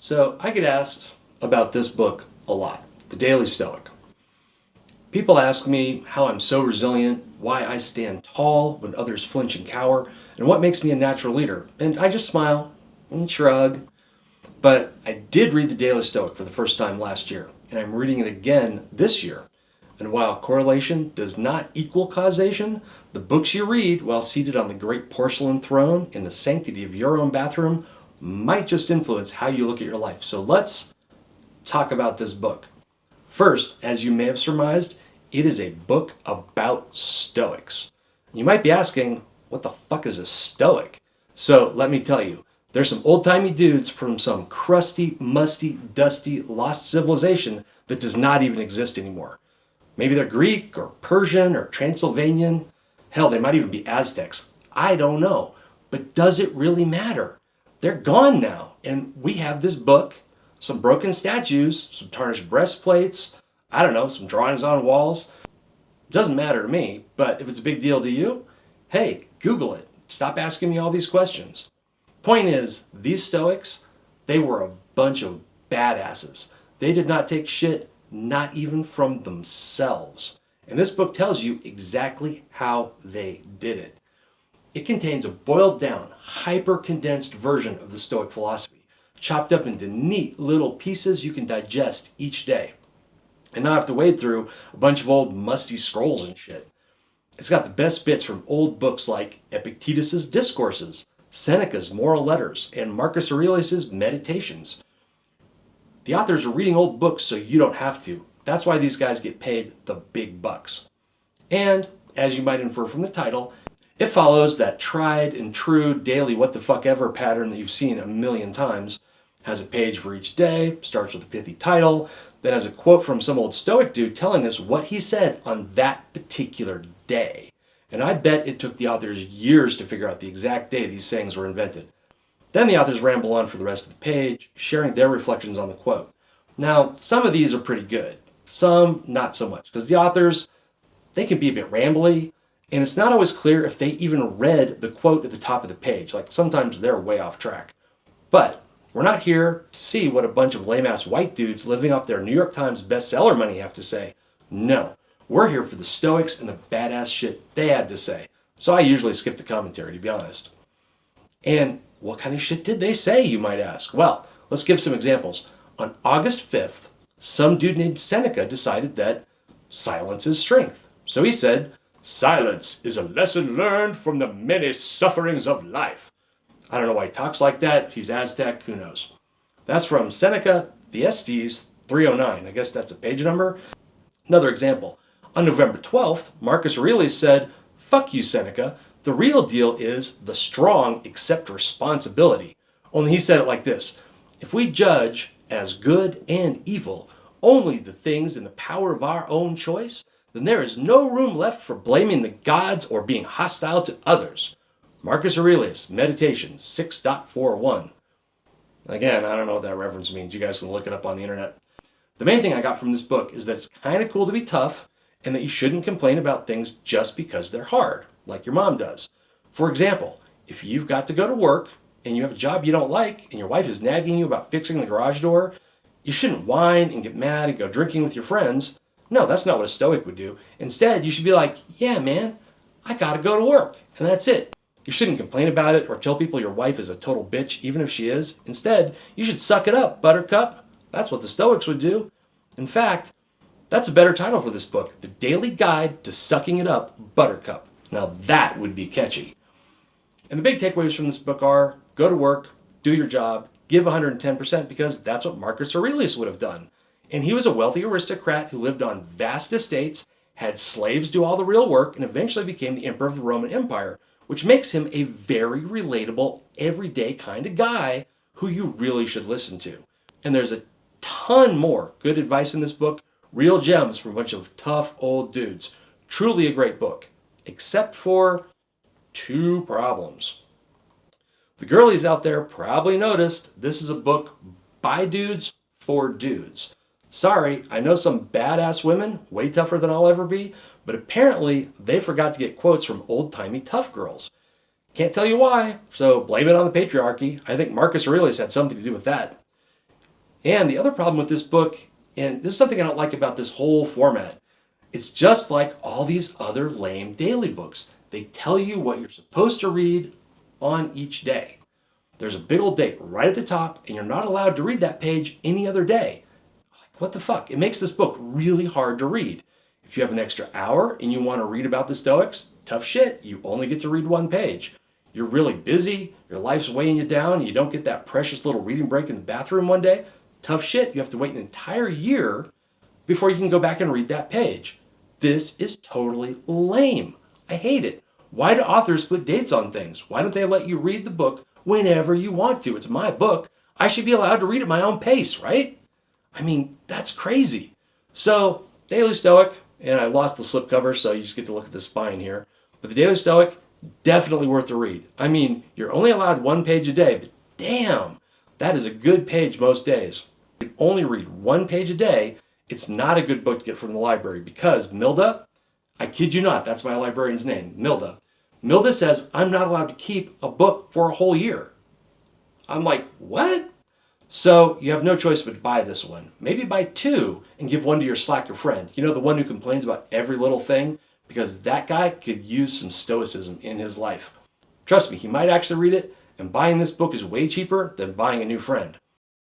So I get asked about this book a lot, The Daily Stoic. People ask me how I'm so resilient, why I stand tall when others flinch and cower, and what makes me a natural leader. And I just smile and shrug. But I did read The Daily Stoic for the first time last year, and I'm reading it again this year. And while correlation does not equal causation, the books you read while seated on the great porcelain throne in the sanctity of your own bathroom might just influence how you look at your life. So let's talk about this book. First, as you may have surmised, it is a book about Stoics. You might be asking, what the fuck is a Stoic? So let me tell you, there's some old-timey dudes from some crusty, musty, dusty, lost civilization that does not even exist anymore. Maybe they're Greek or Persian or Transylvanian. Hell, they might even be Aztecs. I don't know. But does it really matter? They're gone now. And we have this book, some broken statues, some tarnished breastplates, I don't know, some drawings on walls. Doesn't matter to me, but if it's a big deal to you, hey, Google it. Stop asking me all these questions. Point is, these Stoics, they were a bunch of badasses. They did not take shit, not even from themselves. And this book tells you exactly how they did it. It contains a boiled down, hyper condensed version of the Stoic philosophy, chopped up into neat little pieces you can digest each day, and not have to wade through a bunch of old musty scrolls and shit. It's got the best bits from old books like Epictetus's Discourses, Seneca's Moral Letters, and Marcus Aurelius's Meditations. The authors are reading old books so you don't have to. That's why these guys get paid the big bucks. And, as you might infer from the title, it follows that tried and true daily what the fuck ever pattern that you've seen a million times. Has a page for each day, starts with a pithy title, then has a quote from some old Stoic dude telling us what he said on that particular day. And I bet it took the authors years to figure out the exact day these sayings were invented. Then the authors ramble on for the rest of the page, sharing their reflections on the quote. Now, some of these are pretty good, some not so much, because the authors, they can be a bit rambly, and it's not always clear if they even read the quote at the top of the page. Like, sometimes they're way off track. But we're not here to see what a bunch of lame-ass white dudes living off their New York Times bestseller money have to say. No, we're here for the Stoics and the badass shit they had to say. So I usually skip the commentary, to be honest. And what kind of shit did they say, you might ask? Well, let's give some examples. On August 5th, some dude named Seneca decided that silence is strength. So he said, "Silence is a lesson learned from the many sufferings of life." I don't know why he talks like that. He's Aztec, who knows. That's from Seneca, the Estes, 309. I guess that's a page number. Another example. On November 12th, Marcus Aurelius said, "Fuck you, Seneca. The real deal is the strong accept responsibility." Only he said it like this: "If we judge as good and evil only the things in the power of our own choice, then there is no room left for blaming the gods or being hostile to others." Marcus Aurelius, Meditations 6.41. Again, I don't know what that reference means. You guys can look it up on the internet. The main thing I got from this book is that it's kind of cool to be tough and that you shouldn't complain about things just because they're hard, like your mom does. For example, if you've got to go to work and you have a job you don't like and your wife is nagging you about fixing the garage door, you shouldn't whine and get mad and go drinking with your friends. No, that's not what a Stoic would do. Instead, you should be like, "Yeah, man, I gotta go to work," and that's it. You shouldn't complain about it or tell people your wife is a total bitch, even if she is. Instead, you should suck it up, Buttercup. That's what the Stoics would do. In fact, that's a better title for this book, The Daily Guide to Sucking It Up, Buttercup. Now that would be catchy. And the big takeaways from this book are, go to work, do your job, give 110% because that's what Marcus Aurelius would have done. And he was a wealthy aristocrat who lived on vast estates, had slaves do all the real work, and eventually became the emperor of the Roman Empire, which makes him a very relatable, everyday kind of guy who you really should listen to. And there's a ton more good advice in this book, real gems from a bunch of tough old dudes. Truly a great book, except for two problems. The girlies out there probably noticed this is a book by dudes for dudes. Sorry, I know some badass women, way tougher than I'll ever be, but apparently they forgot to get quotes from old-timey tough girls. Can't tell you why, so blame it on the patriarchy. I think Marcus Aurelius had something to do with that. And the other problem with this book, and this is something I don't like about this whole format, it's just like all these other lame daily books. They tell you what you're supposed to read on each day. There's a big old date right at the top, and you're not allowed to read that page any other day. Like, what the fuck? It makes this book really hard to read. If you have an extra hour and you want to read about the Stoics, tough shit, you only get to read one page. You're really busy, your life's weighing you down, and you don't get that precious little reading break in the bathroom one day, tough shit, you have to wait an entire year before you can go back and read that page. This is totally lame. I hate it. Why do authors put dates on things? Why don't they let you read the book whenever you want to? It's my book. I should be allowed to read at my own pace, right? I mean, that's crazy. So, Daily Stoic, and I lost the slipcover, so you just get to look at the spine here. But the Daily Stoic, definitely worth the read. I mean, you're only allowed one page a day, but damn, that is a good page most days. If you only read one page a day, it's not a good book to get from the library because Milda, I kid you not, that's my librarian's name, Milda. Milda says I'm not allowed to keep a book for a whole year. I'm like, what? So you have no choice but to buy this one. Maybe buy two and give one to your slacker friend. You know, the one who complains about every little thing? Because that guy could use some stoicism in his life. Trust me, he might actually read it, and buying this book is way cheaper than buying a new friend.